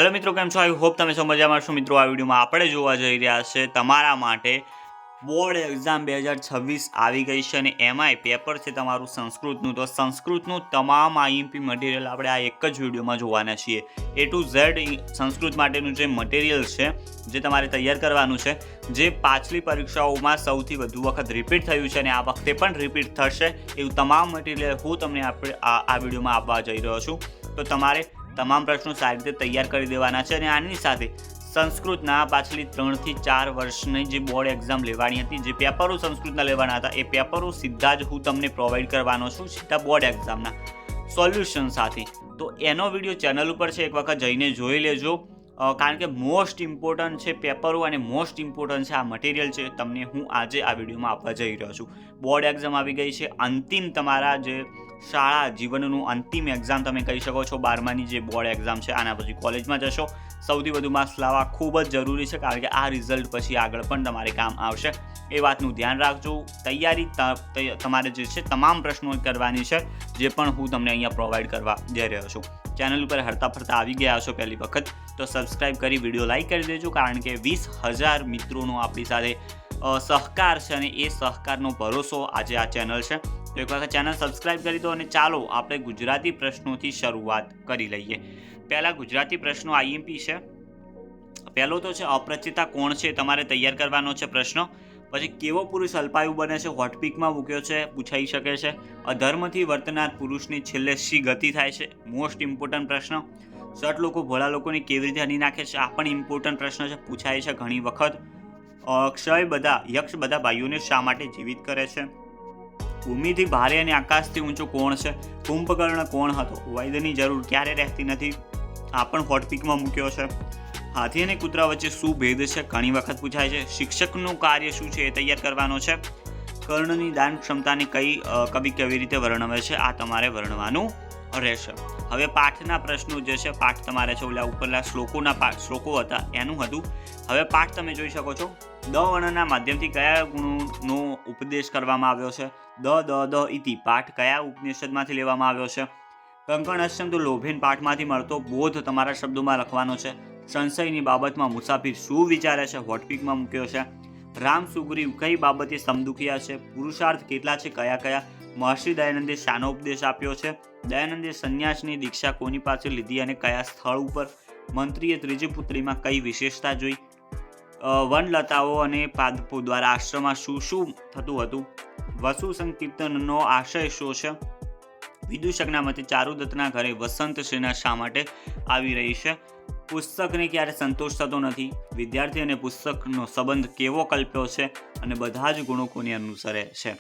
Hello મિત્રો, કેમ છો? આઈ હોપ તમે સૌ મજામાં છો. મિત્રો, આ વિડીયોમાં આપણે જોવા જઈ રહ્યા છે તમારા માટે બોર્ડ એક્ઝામ 2026 આવી ગઈ છે અને એમાંય પેપર છે તમારું સંસ્કૃતનું. તો સંસ્કૃતનું તમામ આઈએમપી મટીરિયલ આપણે આ એક જ વિડીયોમાં જોવાના છીએ. A to Z સંસ્કૃત માટેનું જે મટીરિયલ છે, જે તમારે તૈયાર કરવાનું છે, જે પાછલી પરીક્ષાઓમાં સૌથી વધુ વખત રિપીટ થયું છે અને આ વખતે પણ રિપીટ થશે, એવું તમામ મટીરિયલ હું તમને આ વિડીયોમાં આપવા જઈ રહ્યો છું. તો તમારે તમામ પ્રશ્નો સારી રીતે તૈયાર કરી દેવાના છે અને આની સાથે સંસ્કૃતના પાછલી 3 થી 4 વર્ષની જે બોર્ડ એક્ઝામ લેવાની હતી, જે પેપરો સંસ્કૃતના લેવાના હતા, એ પેપરો સીધા જ હું તમને પ્રોવાઈડ કરવાનો છું, સીધા બોર્ડ એક્ઝામના સોલ્યુશન સાથે. તો એનો વિડીયો ચેનલ ઉપર છે, એક વખત જઈને જોઈ લેજો, કારણ કે મોસ્ટ ઇમ્પોર્ટન્ટ છે પેપરો અને મોસ્ટ ઇમ્પોર્ટન્ટ છે આ મટીરિયલ છે, તમને હું આજે આ વિડીયોમાં આપવા જઈ રહ્યો છું. બોર્ડ એક્ઝામ આવી ગઈ છે, અંતિમ તમારા જે શાળા જીવનનું અંતિમ એક્ઝામ તમે કહી શકો છો, 12માની જે બોર્ડ એક્ઝામ છે. આના પછી કોલેજમાં જશો, સૌથી વધુ માર્ક્સ લાવવા ખૂબ જ જરૂરી છે, કારણ કે આ રિઝલ્ટ પછી આગળ પણ તમારે કામ આવશે. એ વાતનું ધ્યાન રાખજો. તૈયારી તમારે જે છે તમામ પ્રશ્નો કરવાની છે, જે પણ હું તમને અહીંયા પ્રોવાઈડ કરવા જઈ રહ્યો છું. ચેનલ ઉપર હરતા ફરતા આવી ગયા હશો પહેલી વખત, તો સબસ્ક્રાઈબ કરી વિડીયો લાઈક કરી દેજો, કારણ કે 20,000 મિત્રોનો આપણી સાથે સહકાર છે અને એ સહકારનો ભરોસો આજે આ ચેનલ છે. તો એક વખત ચેનલ સબસ્ક્રાઈબ કરી દો અને ચાલો આપણે ગુજરાતી પ્રશ્નોથી શરૂઆત કરી લઈએ. પહેલાં ગુજરાતી પ્રશ્નો આઈએમપી છે. પહેલો તો છે અપ્રચિતા કોણ છે, તમારે તૈયાર કરવાનો છે પ્રશ્ન. પછી કેવો પુરુષ અલ્પાયુ બને છે, હોટપિકમાં મૂક્યો છે, પૂછાઈ શકે છે. અધર્મથી વર્તનાર પુરુષની છેલ્લે શી ગતિ થાય છે, મોસ્ટ ઇમ્પોર્ટન્ટ પ્રશ્ન. સટ લોકો ભોળા લોકોને કેવી રીતે હની નાખે છે, આ પણ ઇમ્પોર્ટન્ટ પ્રશ્ન છે, પૂછાય છે ઘણી વખત. યક્ષ બધા ભાઈઓને શા માટે જીવિત કરે છે. ભૂમિથી ભારે અને આકાશથી ઊંચો કોણ છે, કુંભકર્ણ કોણ હતો, વૈદ્યની જરૂર ક્યારે રહેતી નથી, આ પણ હોટપિકમાં મૂક્યો છે. હાથી અને કૂતરા વચ્ચે શું ભેદ છે, ઘણી વખત પૂછાય છે. શિક્ષકનું કાર્ય શું છે, એ તૈયાર કરવાનો છે. કર્ણની દાન ક્ષમતાને કવિ કેવી રીતે વર્ણવે છે, આ તમારે વર્ણવાનું રહેશે. હવે પાઠના પ્રશ્નો જે છે, પાઠ તમારે છે ઓલા ઉપરના શ્લોકો હતા એનું હતું. હવે પાઠ તમે જોઈ શકો છો. દ વર્ણના માધ્યમથી કયા ગુણોનો ઉપદેશ કરવામાં આવ્યો છે. દ ઇતિ પાઠ કયા ઉપનિષદમાંથી લેવામાં આવ્યો છે. કંકણ અષ્ટમ તો લોભેન પાઠમાંથી મળતો બોધ તમારા શબ્દોમાં લખવાનો છે. સંશયની બાબતમાં મુસાફિર શું વિચારે છે, હોટપિકમાં મૂક્યો છે. રામ સુગ્રીવ કઈ બાબતે સમદુખિયા છે. પુરુષાર્થ કેટલા છે, કયા. મહર્ષિ દયાનંદે શાનો ઉપદેશ આપ્યો છે. દયાનંદે સંન્યાસની દીક્ષા કોની પાસે લીધી અને કયા સ્થળ ઉપર. મંત્રીએ ત્રીજી પુત્રીમાં કઈ વિશેષતા જોઈ. વનલતાઓ અને પાદપો દ્વારા આશ્રમમાં શું થતું હતું. વસુ સંકીર્તનનો આશય શું છે. વિદૂષકના મતે ચારુદત્તના ઘરે વસંત સેના શા માટે આવી રહી છે. પુસ્તકને ક્યારે સંતોષ થતો નથી. વિદ્યાર્થી અને પુસ્તકનો સંબંધ કેવો કલ્પ્યો છે અને બધા જ ગુણો કોને અનુસરે છે.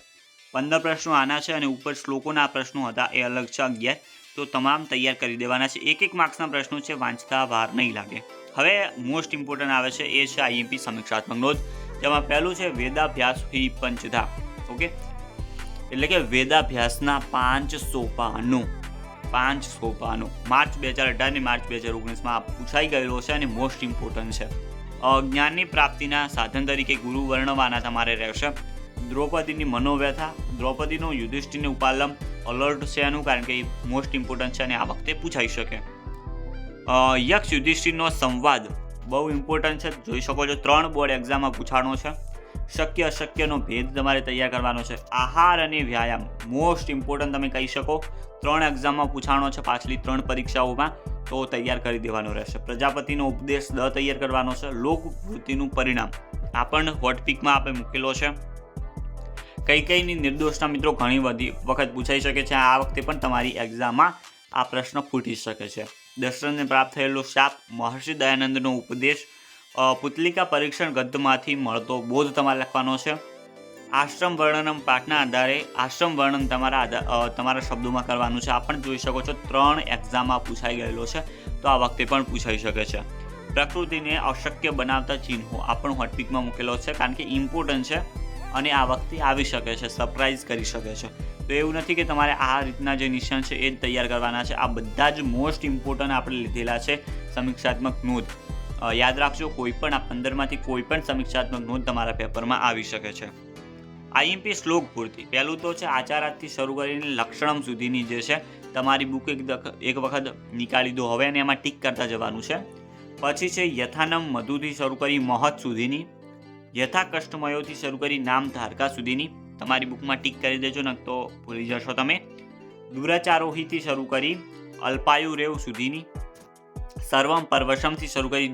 15 પ્રશ્નો આના છે અને ઉપર શ્લોકોના પ્રશ્નો હતા એ અલગ છે 11. તો તમામ તૈયાર કરી દેવાના છે. એક માર્ક્સના પ્રશ્નો છે, વાંચતા વાર નહીં લાગે. હવે મોસ્ટ ઇમ્પોર્ટન્ટ આવે છે, એ છે આઈએમપી સમીક્ષાત્મક નોંધ, જેમાં પહેલું છે વેદાભ્યાસ હિ પંચધા. ઓકે, એટલે કે વેદાભ્યાસના 5 સોપાનો. માર્ચ 2018 અને માર્ચ 2019માં પૂછાઈ ગયેલો છે અને મોસ્ટ ઇમ્પોર્ટન્ટ છે. જ્ઞાનની પ્રાપ્તિના સાધન તરીકે ગુરુ વર્ણવાના તમારે રહેશે. દ્રૌપદીની મનોવ્યથા, દ્રૌપદીનો યુધિષ્ઠિરને ઉપાલમ અલર્ટ છે એનું, કારણ કે મોસ્ટ ઇમ્પોર્ટન્ટ છે અને આ વખતે પૂછાઈ શકે. યક્ષ યુધિષ્ઠિરનો સંવાદ બહુ ઇમ્પોર્ટન્ટ છે, જોઈ શકો છો, 3 બોર્ડ એક્ઝામમાં પૂછાણો છે. શક્ય અશક્યનો ભેદ તમારે તૈયાર કરવાનો છે. આહાર અને વ્યાયામ મોસ્ટ ઇમ્પોર્ટન્ટ તમે કહી શકો, 3 એક્ઝામમાં પૂછાણો છે પાછલી 3 પરીક્ષાઓમાં, તો તૈયાર કરી દેવાનો રહેશે. પ્રજાપતિનો ઉપદેશ તૈયાર કરવાનો છે. લોકવૃત્તિનું પરિણામ આ પણ હોટપિકમાં આપણે મૂકેલો છે. કઈની નિર્દોષના મિત્રો ઘણી બધી વખત પૂછાઈ શકે છે, આ વખતે પણ તમારી એક્ઝામમાં આ પ્રશ્ન ફૂટી શકે છે. દશરથને પ્રાપ્ત થયેલો શાપ, મહર્ષિ દયાનંદનો ઉપદેશ, પુતલિકા પરીક્ષણ ગદ્યમાંથી મળતો બોધ તમારે લખવાનો છે. આશ્રમ વર્ણનમ પાઠના આધારે આશ્રમ વર્ણન તમારા શબ્દોમાં કરવાનું છે. આ પણ જોઈ શકો છો, 3 એક્ઝામમાં પૂછાઈ ગયેલો છે, તો આ વખતે પણ પૂછાઈ શકે છે. પ્રકૃતિને અશક્ય બનાવતા ચિહ્નો આ પણ હોટપિકમાં મૂકેલો છે, કારણ કે ઇમ્પોર્ટન્ટ છે અને આ વખતે આવી શકે છે, સરપ્રાઇઝ કરી શકે છે. તો એવું નથી કે તમારે આ રીતના જે નિશાન છે એ જ તૈયાર કરવાના છે. આ બધા જ મોસ્ટ ઇમ્પોર્ટન્ટ આપણે લીધેલા છે સમીક્ષાત્મક નોંધ. યાદ રાખજો, કોઈ પણ આ 15માંથી કોઈ પણ સમીક્ષાત્મક નોંધ તમારા પેપરમાં આવી શકે છે. આઈએમપી શ્લોક પૂર્તિ. પહેલું તો છે આચારાથી શરૂ કરીને લક્ષણમ સુધીની જે છે તમારી બુક એક વખત નીકાળી દો હવે અને એમાં ટીક કરતા જવાનું છે. પછી છે યથાનમ મધુથી શરૂ કરી મહત સુધીની, યથા કષ્ટમયોથી શરૂ કરી નામ ધારકા સુધીની. તમારી બુકમાં ટીક કરી દેજો ને તો ભૂલી જશો તમે. દુરાચારોહીથી શરૂ કરી અલ્પાયુ રેવ સુધીની, સર્વમ પરવશમથી શરૂ કરી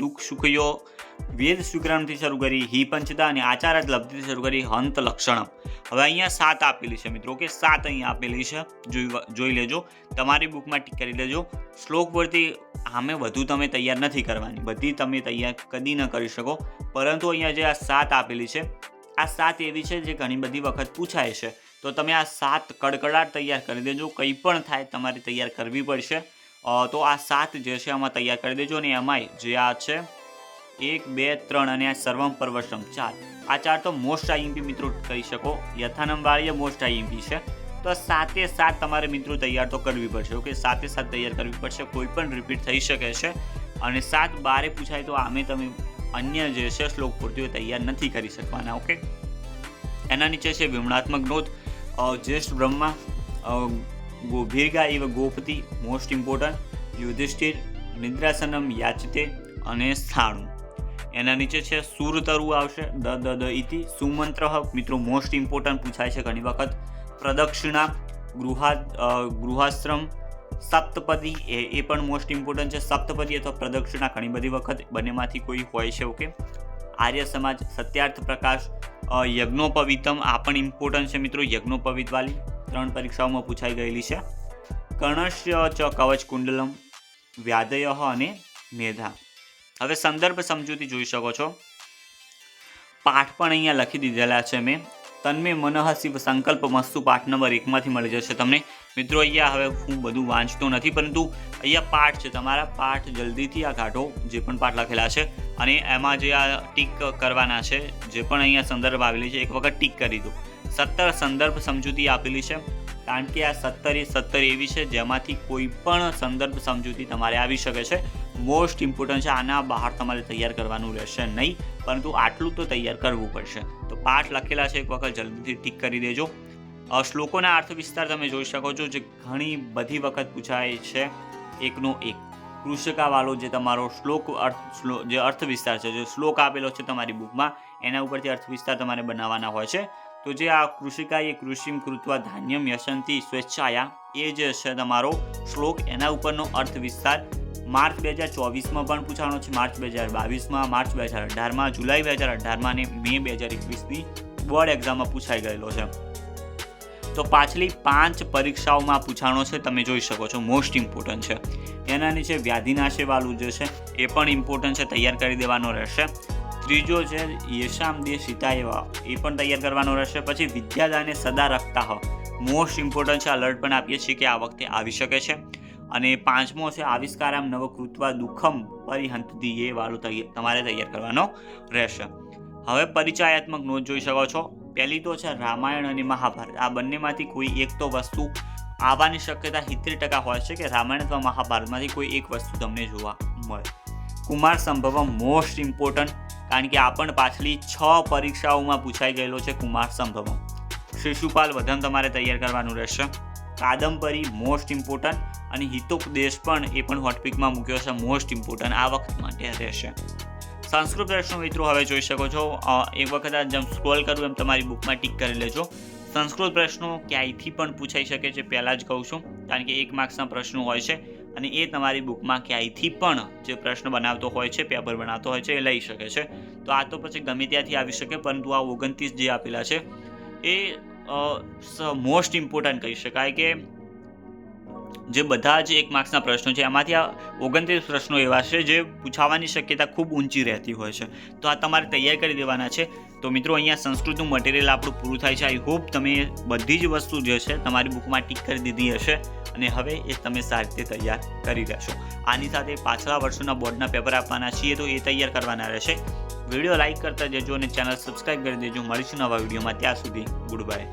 દુઃખ સુખયો, વેદ સુગ્રામથી શરૂ કરી હિ પંચદા અને આચાર લબ્ધથી શરૂ કરી હંત લક્ષણમ. હવે અહીંયા 7 આપેલી છે મિત્રો, કે 7 અહીંયા આપેલી છે, જોઈ લેજો. તમારી બુકમાં ટીક કરી લેજો. શ્લોક પરથી આમે વધુ તમે તૈયાર નથી કરવાની, બધી તમે તૈયાર કદી ન કરી શકો, પરંતુ અહીંયા જે આ 7 આપેલી છે, આ 7 એવી છે જે ઘણી બધી વખત પૂછાય છે. તો તમે આ 7 કડકડાટ તૈયાર કરી દેજો. કંઈ પણ થાય તમારે તૈયાર કરવી પડશે. તો આ 7 જે છે આમાં તૈયાર કરી દેજો. અને એમાંય જે આ છે 1, 2, 3 અને આ સર્વમ પરવશમ 4, આ 4 તો મોસ્ટ આઈએમપી મિત્રો કહી શકો. યથાનમ વાળી મોસ્ટ આઈએમપી છે. તો 7 તમારે મિત્રો તૈયાર તો કરવી પડશે. ઓકે, 7 તૈયાર કરવી પડશે. કોઈ પણ રિપીટ થઈ શકે છે. અને 7 બારે પૂછાય તો આમે તમે અન્ય જે છે શ્લોક પૂર્તિઓ તૈયાર નથી કરી શકવાના. ઓકે, એના નીચે છે વિમણાત્મક નોંધ, જ્યેષ્ઠ બ્રહ્મા, ગોભીર્ગા એવ ગોપતિ, મોસ્ટ ઇમ્પોર્ટન્ટ, યુધિષ્ઠિર, નિદ્રાસનમ યાચતે અને સ્થાણુ. એના નીચે છે સુરતરુ આવશે, દ ઇતિ, સુમંત્ર મિત્રો મોસ્ટ ઇમ્પોર્ટન્ટ પૂછાય છે ઘણી વખત, પ્રદક્ષિણા, ગૃહાશ્રમ, સપ્તપદી એ પણ મોસ્ટ ઇમ્પોર્ટન્ટ છે. સપ્તપદી અથવા પ્રદક્ષિણા ઘણી બધી વખત બંનેમાંથી કોઈ હોય છે. ઓકે, આર્ય સમાજ, સત્યાર્થ પ્રકાશ, યજ્ઞોપવિતમ આ પણ ઇમ્પોર્ટન્ટ છે મિત્રો. યજ્ઞોપવિત વાળી 3 પરીક્ષાઓમાં પૂછાઈ ગયેલી છે. કર્ણસ્ય ચ કવચ કુંડલમ, વ્યાદય અને મેધા. હવે સંદર્ભ સમજૂતી જોઈ શકો છો. પાઠ પણ અહીંયા લખી દીધેલા છે મેં. તન્મે મનઃ શિવ સંકલ્પ મસ્તુ પાઠ નંબર 1 માંથી મળી જશે તમને મિત્રો. અહીંયા હવે હું બધું વાંચતો નથી, પરંતુ અહીંયા પાઠ છે, તમારા પાઠ જલ્દીથી આ કાઢો જે પણ પાઠ લખેલા છે. અને એમાં જે આ ટીક કરવાના છે, જે પણ અહીંયા સંદર્ભ આવેલી છે, એક વખત ટીક કરી દો. 17 સંદર્ભ સમજૂતી આપેલી છે, કારણ કે આ 17 એવી છે જેમાંથી કોઈ પણ સંદર્ભ સમજૂતી તમારે આવી શકે છે. મોસ્ટ ઇમ્પોર્ટન્ટ છે. આના બહાર તમારે તૈયાર કરવાનું રહેશે નહીં, પરંતુ આટલું તો તૈયાર કરવું પડશે. તો પાઠ લખેલા છે, એક વખત જલ્દીથી ટીક કરી દેજો. શ્લોકોના અર્થ વિસ્તાર તમે જોઈ શકો છો, જે ઘણી બધી વખત પૂછાય છે. 1નો 1 કૃષિકાવાળો જે તમારો જે અર્થ વિસ્તાર છે, જે શ્લોક આપેલો છે તમારી બુકમાં, એના ઉપરથી અર્થ વિસ્તાર તમારે બનાવવાના હોય છે. તો જે આ કૃષિકા એ કૃષિમ કૃત્વા ધાન્યમ યશંતી સ્વેચ્છાયા, એ જે છે તમારો શ્લોક, એના ઉપરનો અર્થ વિસ્તાર માર્ચ 2024માં પણ પૂછાવાનો છે, માર્ચ 2022માં, માર્ચ 2018માં, જુલાઈ 2018માં અને મે 2021ની બોર્ડ એક્ઝામમાં પૂછાઈ ગયેલો છે. તો પાછલી 5 પરીક્ષાઓમાં પૂછાણો છે, તમે જોઈ શકો છો, મોસ્ટ ઇમ્પોર્ટન્ટ છે. એના નીચે વ્યાધિનાશેવાળું જે છે એ પણ ઇમ્પોર્ટન્ટ છે, તૈયાર કરી દેવાનો રહેશે. ત્રીજો છે યેશામ દે સીતાએવા, એ પણ તૈયાર કરવાનો રહેશે. પછી વિદ્યાદાને સદા રખતા મોસ્ટ ઇમ્પોર્ટન્ટ છે, અલર્ટ પણ આપીએ છીએ કે આ વખતે આવી શકે છે. અને 5મો છે આવિષ્કારામ નવકૃત્વા દુઃખમ પરિહંતદી, એ વાળું તમારે તૈયાર કરવાનો રહેશે. હવે પરિચયાત્મક નોંધ જોઈ શકો છો. પહેલી તો છે રામાયણ અને મહાભારત, આ બંનેમાંથી કોઈ એક તો વસ્તુ આવવાની શક્યતા 70% હોય છે કે રામાયણ અથવા મહાભારતમાંથી કોઈ એક વસ્તુ તમને જોવા મળે. કુમાર સંભવમ મોસ્ટ ઇમ્પોર્ટન્ટ, કારણ કે આ પણ પાછલી 6 પરીક્ષાઓમાં પૂછાઈ ગયેલો છે કુમાર સંભવમ. શિશુપાલ વધન તમારે તૈયાર કરવાનું રહેશે. કાદંબરી મોસ્ટ ઇમ્પોર્ટન્ટ, અને હિતોપદેશ પણ એ પણ હોટપિકમાં મૂક્યો છે, મોસ્ટ ઇમ્પોર્ટન્ટ આ વખત માટે રહેશે. સંસ્કૃત પ્રશ્નો મિત્રો હવે જોઈ શકો છો. એક વખત જેમ સ્ક્રોલ કરું એમ તમારી બુકમાં ટીક કરી લેજો. સંસ્કૃત પ્રશ્નો ક્યાંયથી પણ પૂછાઈ શકે છે, પહેલાં જ કહું છું, કારણ કે 1 માર્ક્સના પ્રશ્નો હોય છે અને એ તમારી બુકમાં ક્યાંયથી પણ જે પ્રશ્ન બનાવતો હોય છે, પેપર બનાવતો હોય છે, એ લઈ શકે છે. તો આ તો પછી ગમે ત્યાંથી આવી શકે, પરંતુ આ 29 જે આપેલા છે એ મોસ્ટ ઇમ્પોર્ટન્ટ કહી શકાય. કે જે બધા જ 1 માર્ક્સના પ્રશ્નો છે એમાંથી આ 29 પ્રશ્નો એવા છે જે પૂછાવાની શક્યતા ખૂબ ઊંચી રહેતી હોય છે. તો આ તમારે તૈયાર કરી દેવાના છે. તો મિત્રો અહીંયા સંસ્કૃતનું મટીરિયલ આપણું પૂરું થાય છે. આઈ હોપ તમે બધી જ વસ્તુ જે છે તમારી બુકમાં ટીક કરી દીધી હશે અને હવે એ તમે સારી રીતે તૈયાર કરી રહેશો. આની સાથે પાછલા વર્ષોના બોર્ડના પેપર આપવાના છીએ, તો એ તૈયાર કરવાના રહેશે. વિડીયો લાઇક કરતા જજો અને ચેનલ સબસ્ક્રાઈબ કરી દેજો. મળીશું નવા વિડીયોમાં. ત્યાં સુધી ગુડ બાય.